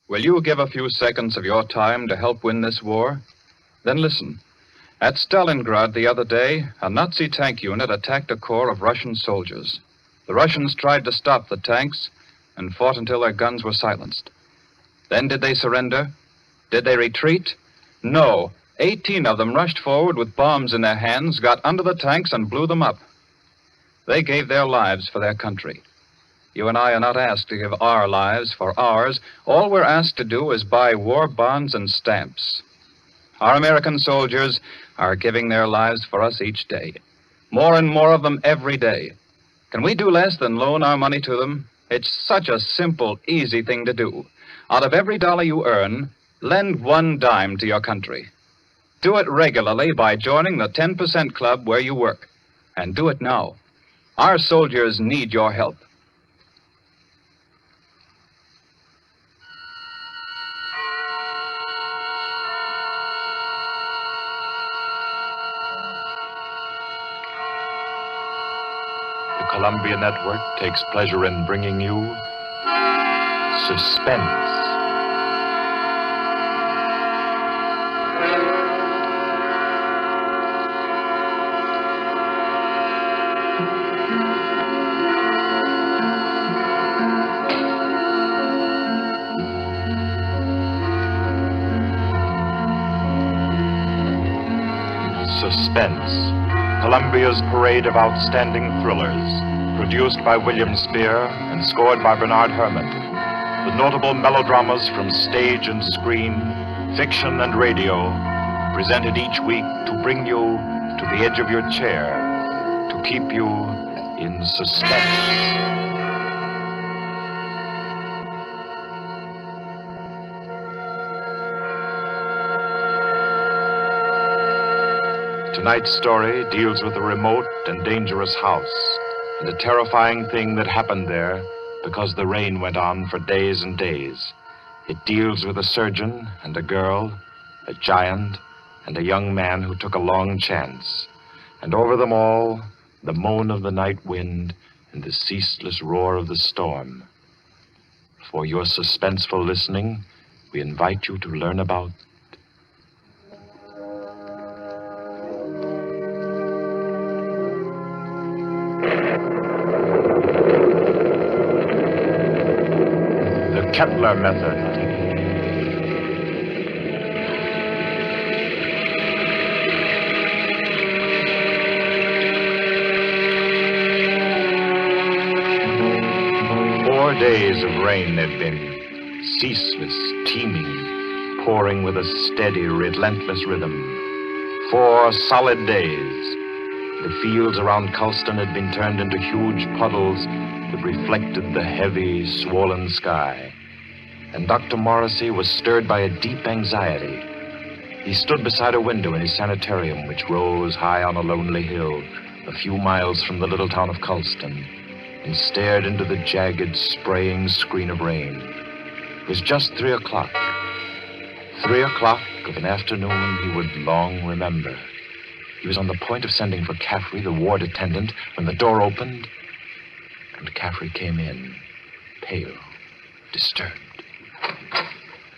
Will you give a few seconds of your time to help win this war? Then listen. At Stalingrad the other day, a Nazi tank unit attacked a corps of Russian soldiers. The Russians tried to stop the tanks and fought until their guns were silenced. Then did they surrender? Did they retreat? No. 18 of them rushed forward with bombs in their hands, got under the tanks, and blew them up. They gave their lives for their country. You and I are not asked to give our lives for ours. All we're asked to do is buy war bonds and stamps. Our American soldiers are giving their lives for us each day. More and more of them every day. Can we do less than loan our money to them? It's such a simple, easy thing to do. Out of every dollar you earn, lend 1 dime to your country. Do it regularly by joining the 10% club where you work. And do it now. Our soldiers need your help. Columbia Network takes pleasure in bringing you Suspense. Suspense, Columbia's parade of outstanding thrillers, produced by William Spear and scored by Bernard Herrmann. The notable melodramas from stage and screen, fiction and radio, presented each week to bring you to the edge of your chair, to keep you in suspense. Tonight's story deals with a remote and dangerous house and a terrifying thing that happened there because the rain went on for days and days. It deals with a surgeon and a girl, a giant, and a young man who took a long chance. And over them all, the moan of the night wind and the ceaseless roar of the storm. For your suspenseful listening, we invite you to learn about the Kettler method. Days of rain they've been, ceaseless, teeming, pouring with a steady, relentless rhythm. 4 solid days. The fields around Culston had been turned into huge puddles that reflected the heavy, swollen sky. And Dr. Morrissey was stirred by a deep anxiety. He stood beside a window in his sanitarium, which rose high on a lonely hill, a few miles from the little town of Culston, and stared into the jagged, spraying screen of rain. It was just 3 o'clock. 3 o'clock of an afternoon he would long remember. He was on the point of sending for Caffrey, the ward attendant, when the door opened, and Caffrey came in, pale, disturbed.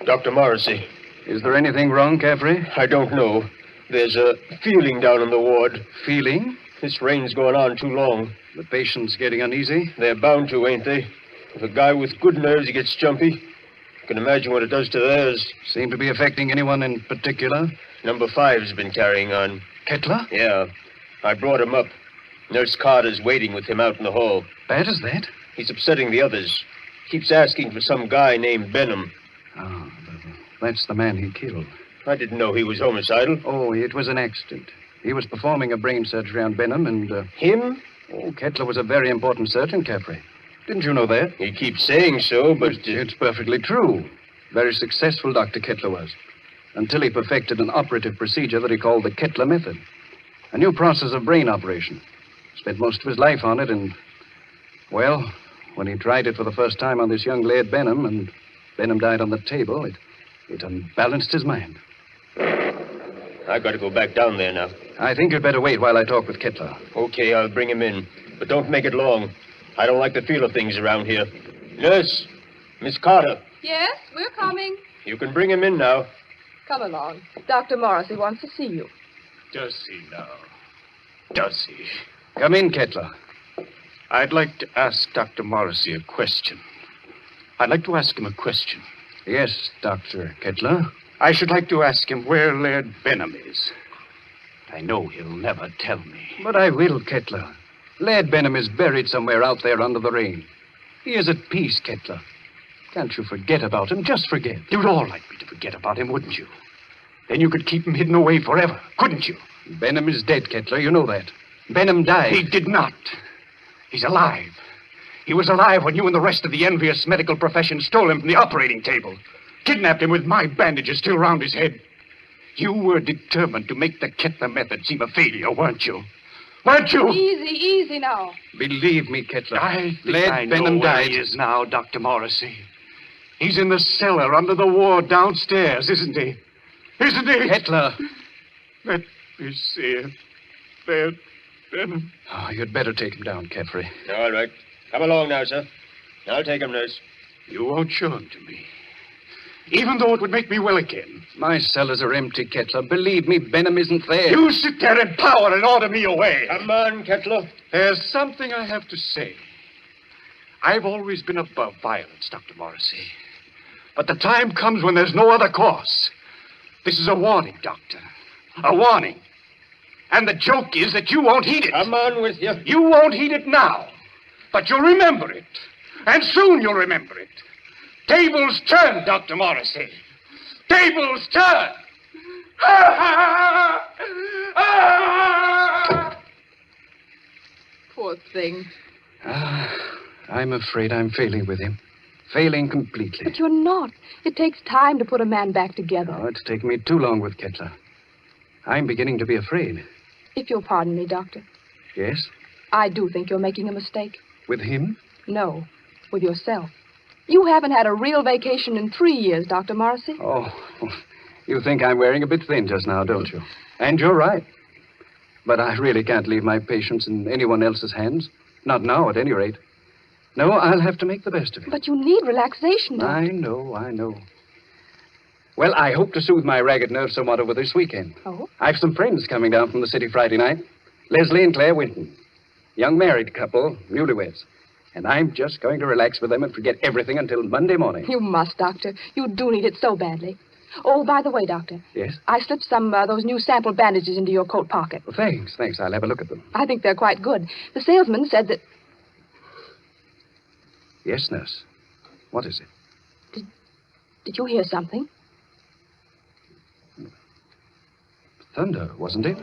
Dr. Morrissey. Is there anything wrong, Caffrey? I don't know. There's a feeling down in the ward. Feeling? This rain's going on too long. The patient's getting uneasy? They're bound to, ain't they? If a guy with good nerves gets jumpy, you can imagine what it does to theirs. Seem to be affecting anyone in particular? Number 5's been carrying on. Kettler? Yeah. I brought him up. Nurse Carter's waiting with him out in the hall. Bad as that? He's upsetting the others. Keeps asking for some guy named Benham. Oh, that's the man he killed. I didn't know he was homicidal. Oh, it was an accident. He was performing a brain surgery on Benham and... Him? Oh, Kettler was a very important surgeon, Caffrey. Didn't you know that? He keeps saying so, but... It's perfectly true. Very successful Dr. Kettler was. Until he perfected an operative procedure that he called the Kettler method. A new process of brain operation. Spent most of his life on it and... Well, when he tried it for the first time on this young lad Benham, and Benham died on the table, it unbalanced his mind. I got to go back down there now. I think you'd better wait while I talk with Kettler. Okay, I'll bring him in. But don't make it long. I don't like the feel of things around here. Nurse, Miss Carter. Yes, we're coming. You can bring him in now. Come along. Dr. Morrissey wants to see you. Does he now? Does he? Come in, Kettler. I'd like to ask Dr. Morrissey a question. I'd like to ask him a question. Yes, Dr. Kettler. I should like to ask him where Laird Benham is. I know he'll never tell me. But I will, Kettler. Laird Benham is buried somewhere out there under the rain. He is at peace, Kettler. Can't you forget about him? Just forget. You'd all like me to forget about him, wouldn't you? Then you could keep him hidden away forever, couldn't you? Benham is dead, Kettler. You know that. Benham died. He did not. He's alive. He was alive when you and the rest of the envious medical profession stole him from the operating table. Kidnapped him with my bandages still round his head. You were determined to make the Kettler method seem a failure, weren't you? Weren't you? Easy now. Believe me, Kettler. I think Laird I know Benham where died. he is now, Dr. Morrissey. He's in the cellar under the ward downstairs, isn't he? Isn't he? Kettler. Let me see it. Laird Benham. Oh, you'd better take him down, Caffrey. All right. Come along now, sir. I'll take him, nurse. You won't show him to me. Even though it would make me well again. My cellars are empty, Kettler. Believe me, Benham isn't there. You sit there in power and order me away. Come on, Kettler. There's something I have to say. I've always been above violence, Dr. Morrissey. But the time comes when there's no other course. This is a warning, Doctor. A warning. And the joke is that you won't heed it. Come on with you. You won't heed it now. But you'll remember it. And soon you'll remember it. Tables turn, Dr. Morrissey. Tables turn. Poor thing. I'm afraid I'm failing with him. Failing completely. But you're not. It takes time to put a man back together. Oh, it's taken me too long with Kettler. I'm beginning to be afraid. If you'll pardon me, Doctor, Yes? I do think you're making a mistake. With him? No, with yourself. You haven't had a real vacation in 3 years, Dr. Morrissey. Oh, you think I'm wearing a bit thin just now, don't you? And you're right. But I really can't leave my patients in anyone else's hands. Not now, at any rate. No, I'll have to make the best of it. But you need relaxation, Doctor. I know. Well, I hope to soothe my ragged nerves somewhat over this weekend. Oh? I've some friends coming down from the city Friday night. Leslie and Claire Winton. Young married couple, newlyweds. And I'm just going to relax with them and forget everything until Monday morning. You must, Doctor. You do need it so badly. Oh, by the way, Doctor. Yes? I slipped some those new sample bandages into your coat pocket. Well, thanks. I'll have a look at them. I think they're quite good. The salesman said that... Yes, nurse. What is it? Did you hear something? Thunder, wasn't it?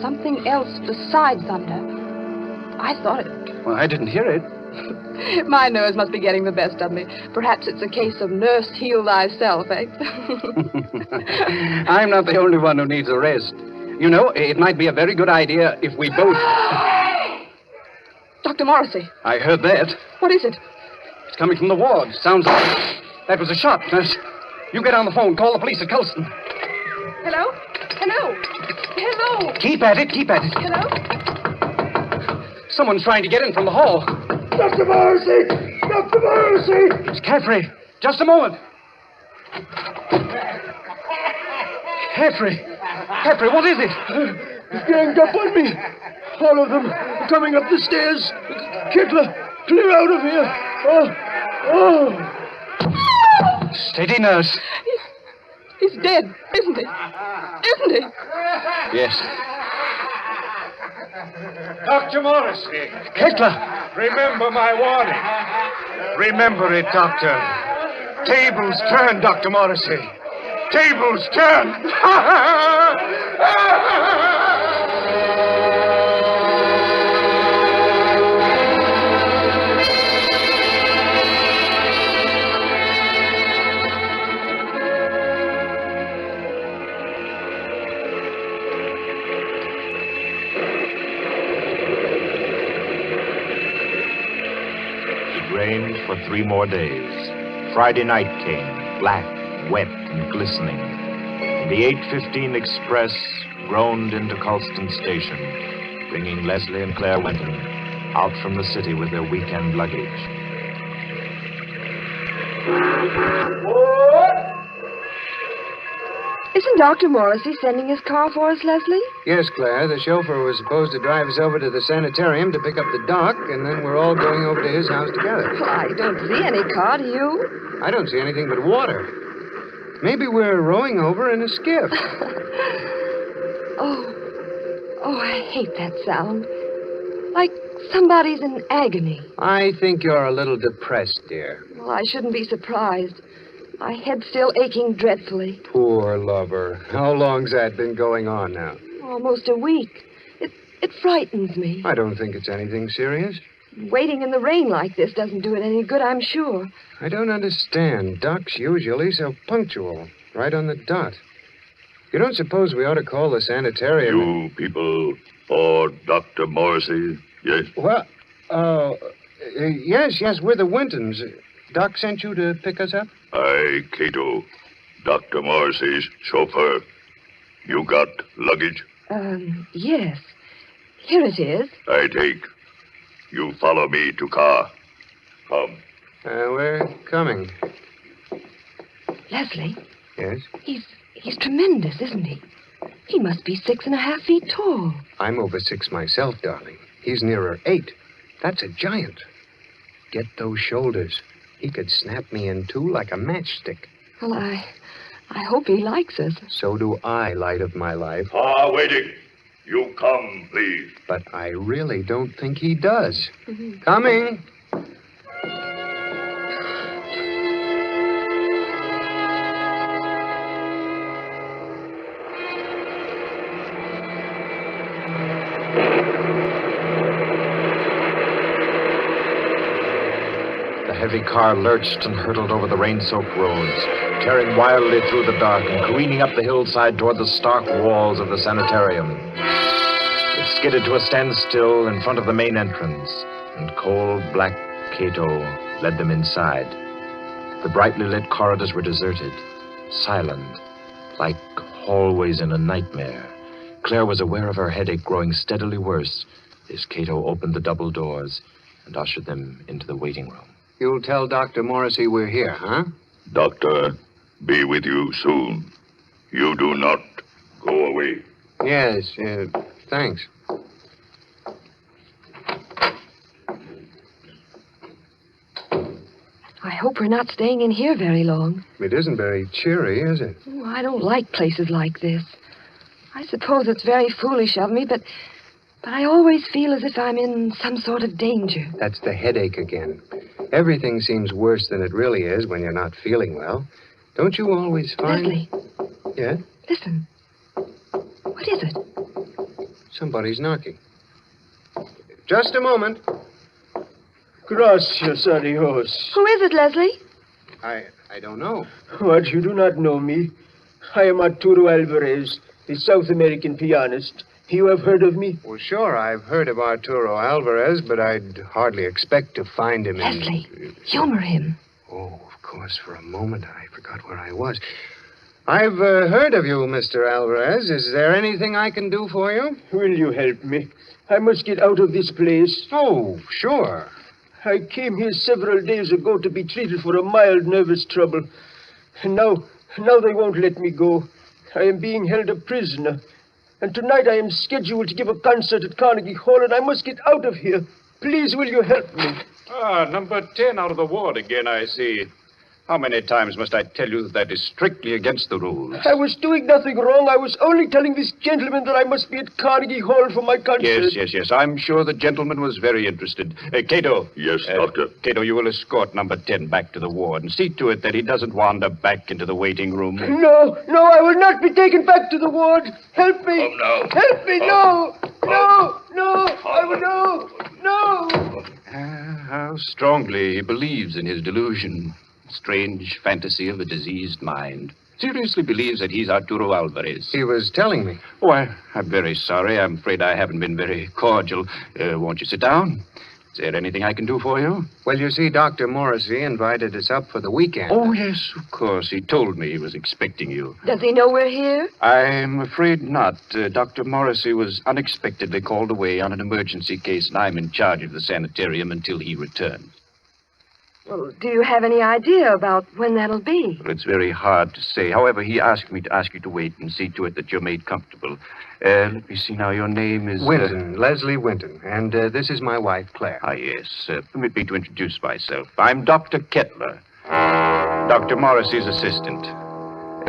Something else besides thunder. I thought it... Well, I didn't hear it. My nerves must be getting the best of me. Perhaps it's a case of nurse heal thyself, eh? I'm not the only one who needs a rest. You know, it might be a very good idea if we both... Dr. Morrissey, I heard that. what is it? It's coming from the ward. Sounds like... That was a shot, nurse. You get on the phone. Call the police at Colston. Hello? Keep at it. Hello? Someone's trying to get in from the hall. Dr. Morrissey! Dr. Morrissey! It's Caffrey. Just a moment. Caffrey, what is it? He's ganged up on me. All of them are coming up the stairs. Kettler, clear out of here. Oh. Steady, nurse. He's dead, isn't he? Isn't he? Yes. Dr. Morrissey. Kettler. Remember my warning. Remember it, Doctor. Tables turn, Dr. Morrissey. Tables turn. It rained for 3 more days. Friday night came, black, wet, and glistening. And the 8:15 express groaned into Colston Station, bringing Leslie and Claire Winton out from the city with their weekend luggage. Isn't Dr. Morrissey sending his car for us, Leslie? Yes, Claire. The chauffeur was supposed to drive us over to the sanitarium to pick up the doc, and then we're all going over to his house together. Well, I don't see any car, do you? I don't see anything but water. Maybe we're rowing over in a skiff. Oh, I hate that sound. Like somebody's in agony. I think you're a little depressed, dear. Well, I shouldn't be surprised. My head's still aching dreadfully. Poor lover. How long's that been going on now? Almost a week. It frightens me. I don't think it's anything serious. Waiting in the rain like this doesn't do it any good, I'm sure. I don't understand. Doc's usually so punctual. Right on the dot. You don't suppose we ought to call the sanitarium? You people for Dr. Morrissey, yes? Well, yes, we're the Wintons. Doc sent you to pick us up? I, Cato, Dr. Morrissey's chauffeur. You got luggage? Yes. Here it is. I take. You follow me to car. Come. We're coming. Leslie, Yes? he's tremendous, isn't he? He must be 6.5 feet tall. I'm over 6 myself, darling. He's nearer 8. That's a giant. Get those shoulders. He could snap me in two like a matchstick. Well, I hope he likes us. So do I, light of my life. Car waiting. You come, please. But I really don't think he does. Coming. The heavy car lurched and hurtled over the rain-soaked roads, tearing wildly through the dark and careening up the hillside toward the stark walls of the sanitarium. It skidded to a standstill in front of the main entrance, and cold black Cato led them inside. The brightly lit corridors were deserted, silent, like hallways in a nightmare. Claire was aware of her headache growing steadily worse as Cato opened the double doors and ushered them into the waiting room. You'll tell Dr. Morrissey we're here, huh? Doctor, be with you soon. You do not go away. Yes, thanks. I hope we're not staying in here very long. It isn't very cheery, is it? Oh, I don't like places like this. I suppose it's very foolish of me, but I always feel as if I'm in some sort of danger. That's the headache again. Everything seems worse than it really is when you're not feeling well. Don't you always find... Leslie, Yeah? listen. What is it? Somebody's knocking. Just a moment. Gracias a Dios. Who is it, Leslie? I don't know. What, you do not know me? I am Arturo Alvarez, the South American pianist. You have heard of me? Well, sure, I've heard of Arturo Alvarez, but I'd hardly expect to find him in... Leslie, humor him. Oh, of course, for a moment I forgot where I was. I've heard of you, Mr. Alvarez. Is there anything I can do for you? Will you help me? I must get out of this place. Oh, sure. I came here several days ago to be treated for a mild nervous trouble. And now they won't let me go. I am being held a prisoner. And tonight I am scheduled to give a concert at Carnegie Hall, and I must get out of here. Please, will you help me? Number 10 out of the ward again, I see. How many times must I tell you that is strictly against the rules? I was doing nothing wrong. I was only telling this gentleman that I must be at Carnegie Hall for my concert. Yes. I'm sure the gentleman was very interested. Cato. Yes, Doctor. Cato, you will escort number 10 back to the ward and see to it that he doesn't wander back into the waiting room. No, I will not be taken back to the ward. Help me. Oh, no. Help me, no. I will no. How strongly he believes in his delusion. Strange fantasy of a diseased mind. Seriously believes that he's Arturo Alvarez. He was telling me. Oh, I'm very sorry. I'm afraid I haven't been very cordial. Won't you sit down? Is there anything I can do for you? Well, you see, Dr. Morrissey invited us up for the weekend. Oh, yes, of course. He told me he was expecting you. Does he know we're here? I'm afraid not. Dr. Morrissey was unexpectedly called away on an emergency case, and I'm in charge of the sanitarium until he returns. Well, do you have any idea about when that'll be? Well, it's very hard to say. However, he asked me to ask you to wait and see to it that you're made comfortable. Let me see now. Your name is... Winton, Leslie Winton. And this is my wife, Claire. Ah, yes. Permit me to introduce myself. I'm Dr. Kettler, Dr. Morrissey's assistant.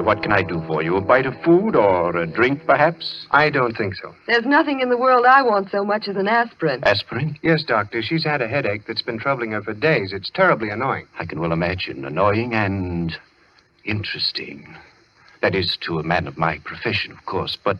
What can I do for you? A bite of food or a drink, perhaps? I don't think so. There's nothing in the world I want so much as an aspirin. Aspirin? Yes, Doctor. She's had a headache that's been troubling her for days. It's terribly annoying. I can well imagine. Annoying and interesting. That is, to a man of my profession, of course. But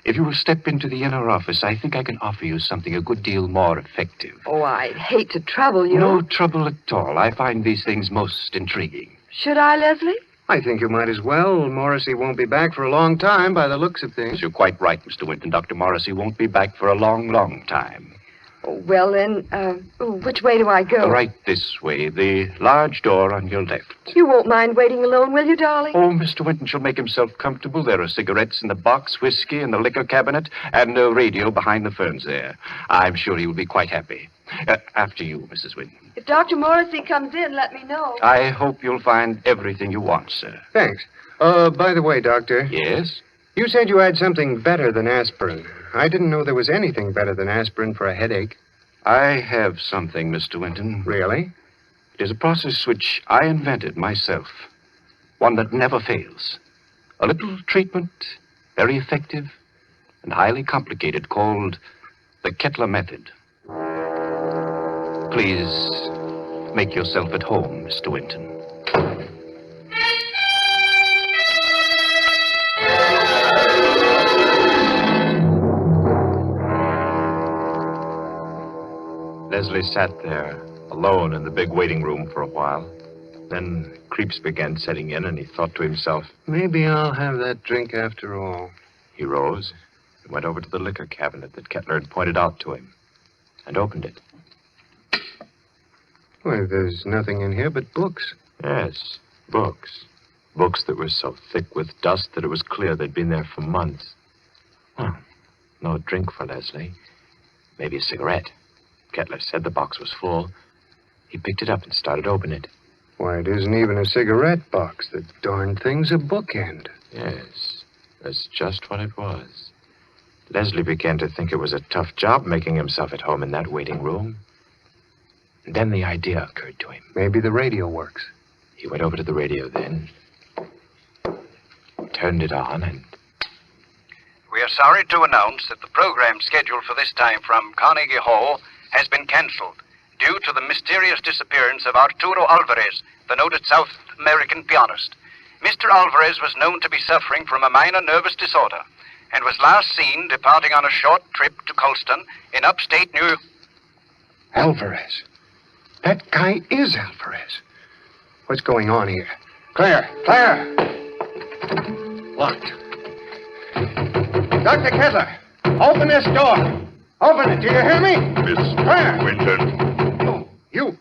if you will step into the inner office, I think I can offer you something a good deal more effective. Oh, I'd hate to trouble you. No trouble at all. I find these things most intriguing. Should I, Leslie? I think you might as well. Morrissey won't be back for a long time by the looks of things. You're quite right, Mr. Winton. Dr. Morrissey won't be back for a long, long time. Oh, well, then, which way do I go? Right this way, the large door on your left. You won't mind waiting alone, will you, darling? Oh, Mr. Winton shall make himself comfortable. There are cigarettes in the box, whiskey in the liquor cabinet, and a radio behind the ferns there. I'm sure he will be quite happy. After you, Mrs. Winton. If Dr. Morrissey comes in, let me know. I hope you'll find everything you want, sir. Thanks. By the way, Doctor. Yes? You said you had something better than aspirin. I didn't know there was anything better than aspirin for a headache. I have something, Mr. Winton. Really? It is a process which I invented myself. One that never fails. A little treatment, very effective and highly complicated, called the Kettler method. Please make yourself at home, Mr. Winton. Leslie sat there, alone in the big waiting room for a while. Then creeps began setting in, and he thought to himself. Maybe I'll have that drink after all. He rose and went over to the liquor cabinet that Kettler had pointed out to him and opened it. Well, there's nothing in here but books. Yes, books. Books that were so thick with dust that it was clear they'd been there for months. Well, no drink for Leslie. Maybe a cigarette. Kettler said the box was full. He picked it up and started to open it. Why, it isn't even a cigarette box. The darn thing's a bookend. Yes, that's just what it was. Leslie began to think it was a tough job making himself at home in that waiting room. And then the idea occurred to him. Maybe the radio works. He went over to the radio then, turned it on, and... We are sorry to announce that the program scheduled for this time from Carnegie Hall has been cancelled due to the mysterious disappearance of Arturo Alvarez, the noted South American pianist. Mr. Alvarez was known to be suffering from a minor nervous disorder and was last seen departing on a short trip to Colston in upstate New York. Alvarez. That guy is Alvarez. What's going on here? Claire! Claire! Locked. Dr. Kettler, open this door. Open it. Do you hear me? Miss Claire! Winton, Oh, you.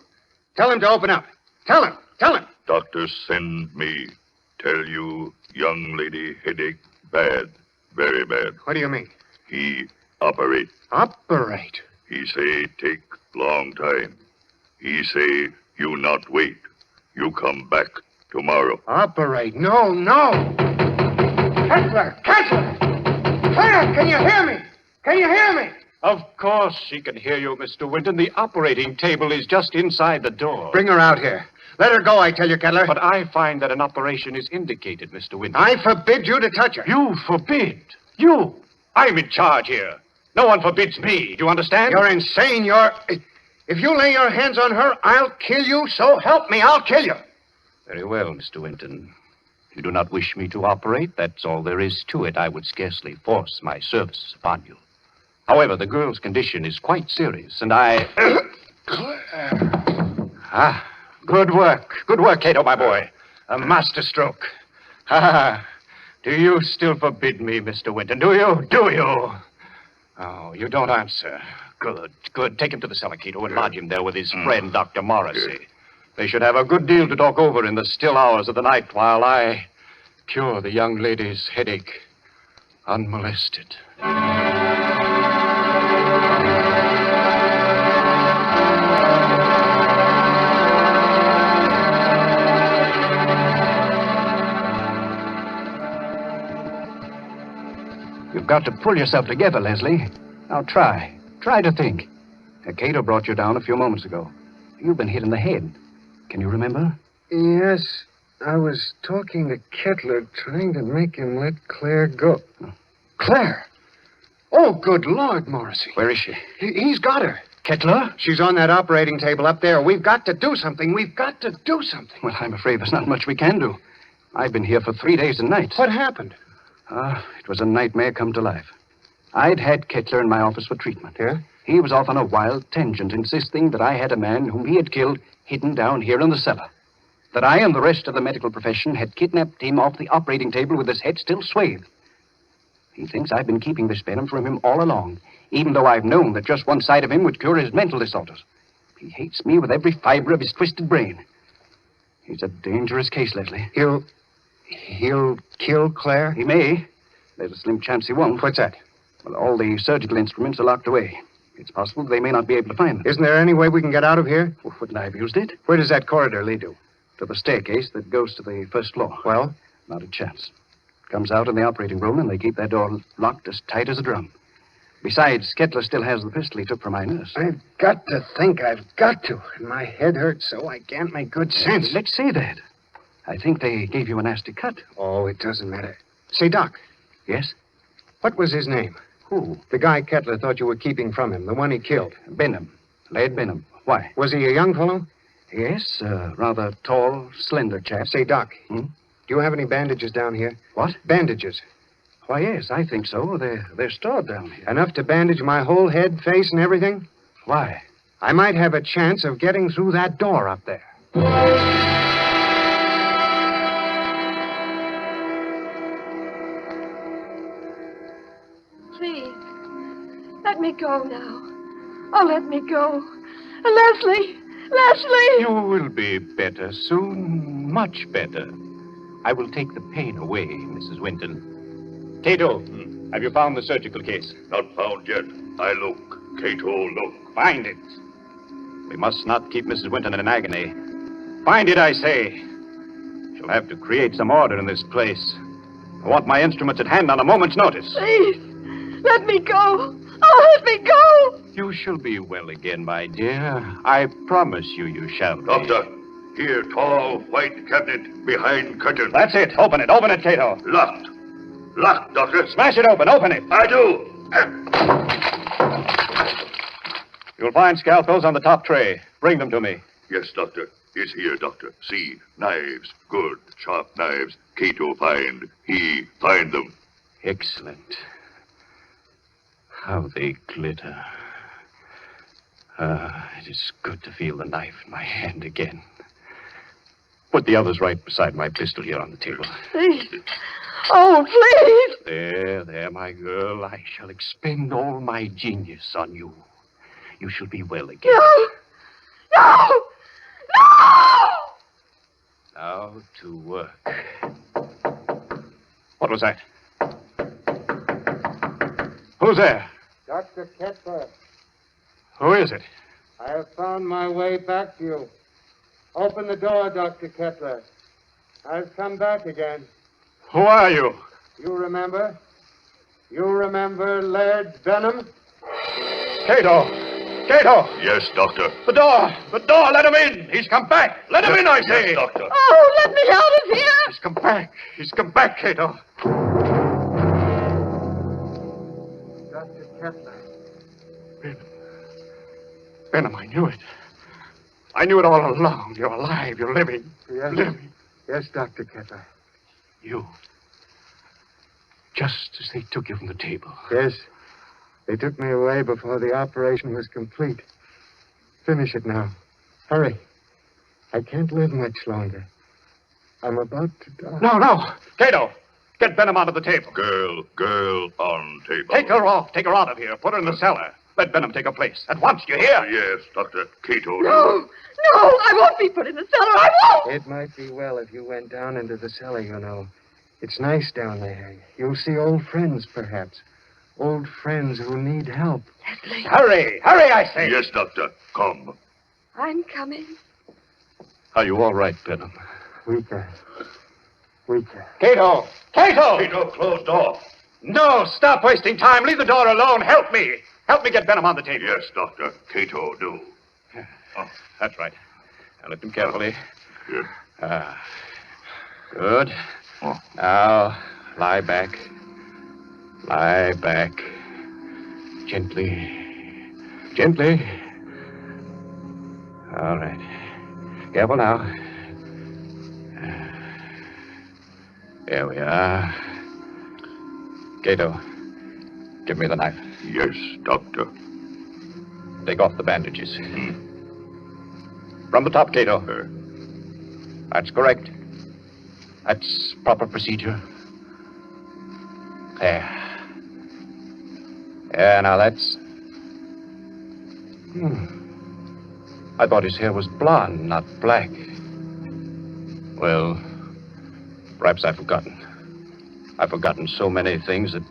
Tell him to open up. Tell him. Tell him. doctor send me. Tell you, young lady headache bad. Very bad. What do you mean? He operate. Operate. He say take long time. He say you not wait. You come back tomorrow. Operate. No, no. Kettler! Kettler! Claire, can you hear me? Can you hear me? Of course she can hear you, Mr. Winton. The operating table is just inside the door. Bring her out here. Let her go, I tell you, Kettler. But I find that an operation is indicated, Mr. Winton. I forbid you to touch her. You forbid? You? I'm in charge here. No one forbids me. Do you understand? You're insane. If you lay your hands on her, I'll kill you. So help me, I'll kill you. Very well, Mr. Winton. If you do not wish me to operate, that's all there is to it. I would scarcely force my services upon you. However, the girl's condition is quite serious, and I... Good work. Good work, Cato, my boy. A masterstroke. Do you still forbid me, Mr. Winton? Do you? Do you? Oh, you don't answer. Good, good. Take him to the cellar, Cato, and lodge him there with his friend, Dr. Morrissey. They should have a good deal to talk over in the still hours of the night while I cure the young lady's headache unmolested. You've got to pull yourself together, Leslie. Now try. Try to think. Cato brought you down a few moments ago. You've been hit in the head. Can you remember? Yes, I was talking to Kettler, trying to make him let Claire go. Claire? Oh, good Lord, Morrissey. Where is she? He's got her. Kettler? She's on that operating table up there. We've got to do something. We've got to do something. Well, I'm afraid there's not much we can do. I've been here for 3 days and nights. What happened? It was a nightmare come to life. I'd had Kettler in my office for treatment. Yeah? He was off on a wild tangent, insisting that I had a man whom he had killed hidden down here in the cellar. That I and the rest of the medical profession had kidnapped him off the operating table with his head still swathed. He thinks I've been keeping this venom from him all along, even though I've known that just one side of him would cure his mental disorders. He hates me with every fiber of his twisted brain. He's a dangerous case, Leslie. He'll kill Claire? He may. There's a slim chance he won't. What's that? Well, all the surgical instruments are locked away. It's possible they may not be able to find them. Isn't there any way we can get out of here? Well, wouldn't I have used it? Where does that corridor lead to? To the staircase that goes to the first floor. Well? Not a chance. Comes out in the operating room, and they keep that door locked as tight as a drum. Besides, Kettler still has the pistol he took from my nurse. I've got to think. I've got to. And my head hurts so I can't make good sense. Let's say that. I think they gave you a nasty cut. Oh, it doesn't matter. Say, Doc. Yes? What was his name? Who? The guy Kettler thought you were keeping from him, the one he killed. Benham. Laird Benham. Why? Was he a young fellow? Yes, rather tall, slender chap. Say, Doc, Hmm? do you have any bandages down here? What? Bandages. Why, yes, I think so. They're stored down here. Enough to bandage my whole head, face, and everything? Why? I might have a chance of getting through that door up there. Please, let me go now. Oh, let me go. Leslie! Leslie! You will be better soon. Much better. I will take the pain away, Mrs. Winton. Cato, have you found the surgical case? Not found yet. I look. Cato, look. Find it. We must not keep Mrs. Winton in agony. Find it, I say. She'll have to create some order in this place. I want my instruments at hand on a moment's notice. Please, let me go. Oh, let me go. You shall be well again, my dear. I promise you shall be. Doctor, here, tall, white cabinet behind curtain. That's it. Open it, Cato. Locked. Locked, Doctor. Smash it open. Open it. I do. You'll find scalpels on the top tray. Bring them to me. Yes, Doctor. It's here, Doctor. See, knives. Good, sharp knives. Cato find. He find them. Excellent. How they glitter. It is good to feel the knife in my hand again. Put the others right beside my pistol here on the table. Please. Oh, please. There, my girl. I shall expend all my genius on you. You shall be well again. No. No. No. Now to work. What was that? Who's there? Dr. Kettler, Who is it? I have found my way back to you. Open the door, Dr. Kettler. I've come back again. Who are you? You remember? You remember Laird Benham? Cato! Cato! Yes, Doctor. The door! The door! Let him in! He's come back! Let him in, I say! Yes, Doctor. Oh, let me out of here. He's come back! He's come back, Cato! Dr. Kettler. Benham, I knew it. I knew it all along. You're alive. You're living. Yes. Living. Yes, Dr. Kettler. You. Just as they took you from the table. Yes. They took me away before the operation was complete. Finish it now. Hurry. I can't live much longer. I'm about to die. No. Cato! Get Benham out of the table. Girl on table. Take her off. Take her out of here. Put her in the cellar. Let Benham take her place. At once, you hear? Yes, Doctor. Cato. No. I won't be put in the cellar. I won't. It might be well if you went down into the cellar, you know. It's nice down there. You'll see old friends, perhaps. Old friends who need help. Leslie. Hurry, I say. Yes, Doctor. Come. I'm coming. Are you all right, Benham? Weaker. Cato! Cato, close door. No, stop wasting time. Leave the door alone. Help me. Help me get Benham on the table. Yes, Doctor. Cato, do. Oh, that's right. Now lift him carefully. Yes. Good. Oh. Now, lie back. Lie back. Gently. Gently. All right. Careful now. There we are. Cato, give me the knife. Yes, Doctor. Take off the bandages. From the top, Cato. That's correct. That's proper procedure. There. Yeah, now that's... I thought his hair was blonde, not black. Well, perhaps I've forgotten. I've forgotten so many things that...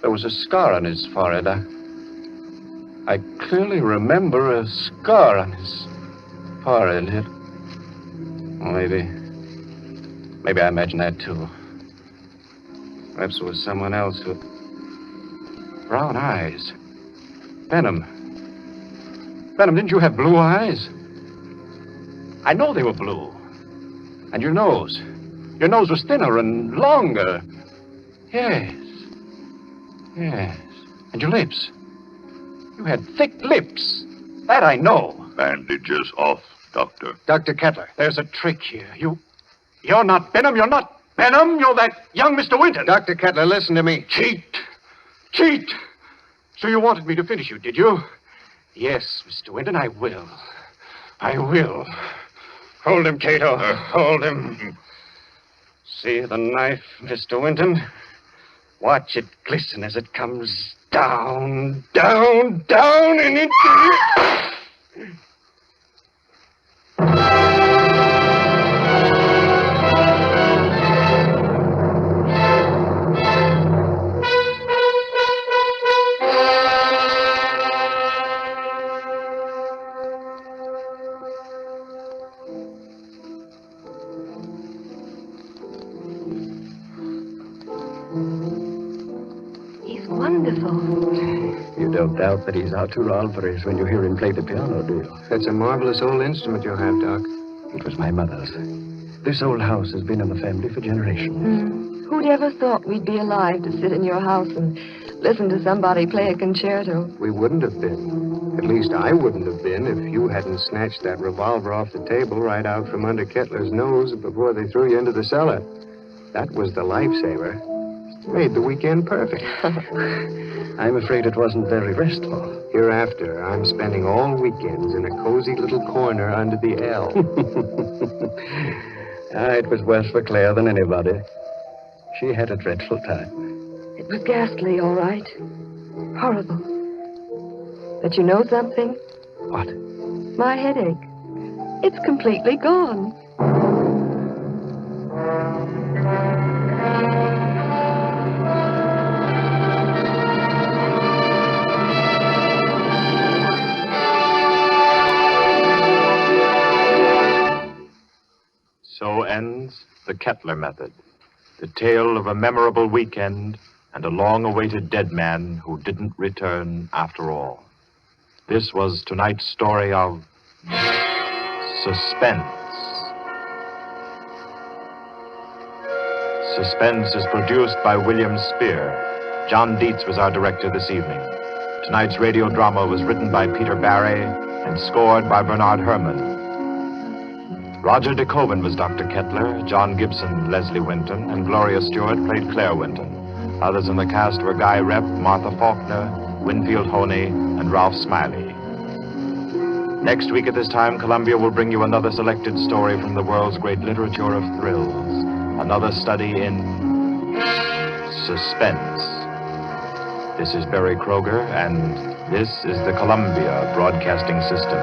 There was a scar on his forehead. I clearly remember a scar on his forehead. Maybe I imagined that too. Perhaps it was someone else with brown eyes. Benham, didn't you have blue eyes? I know they were blue. And your nose was thinner and longer. Yes. And your lips. You had thick lips. That I know. Bandages off, Doctor. Dr. Kettler, there's a trick here. You're not Benham. You're not Benham. You're that young Mr. Winton. Dr. Kettler, listen to me. Cheat. So you wanted me to finish you, did you? Yes, Mr. Winton, I will. Hold him, Cato. Hold him. See the knife, Mr. Winton? Watch it glisten as it comes down, and into... You don't doubt that he's Arturo Alvarez when you hear him play the piano, do you? That's a marvelous old instrument you have, Doc. It was my mother's. This old house has been in the family for generations. Who'd ever thought we'd be alive to sit in your house and listen to somebody play a concerto? We wouldn't have been. At least I wouldn't have been if you hadn't snatched that revolver off the table right out from under Kettler's nose before they threw you into the cellar. That was the lifesaver. Made the weekend perfect. I'm afraid it wasn't very restful. Hereafter, I'm spending all weekends in a cozy little corner under the L. It was worse for Claire than anybody. She had a dreadful time. It was ghastly, all right. Horrible. But you know something? What? My headache. It's completely gone. So ends the Kettler method, the tale of a memorable weekend and a long-awaited dead man who didn't return after all. This was tonight's story of Suspense. Suspense is produced by William Spear. John Dietz was our director this evening. Tonight's radio drama was written by Peter Barry and scored by Bernard Herrmann. Roger De Koven was Dr. Kettler, John Gibson, Leslie Winton, and Gloria Stewart played Claire Winton. Others in the cast were Guy Repp, Martha Faulkner, Winfield Honey, and Ralph Smiley. Next week at this time, Columbia will bring you another selected story from the world's great literature of thrills. Another study in suspense. This is Barry Kroger, and this is the Columbia Broadcasting System.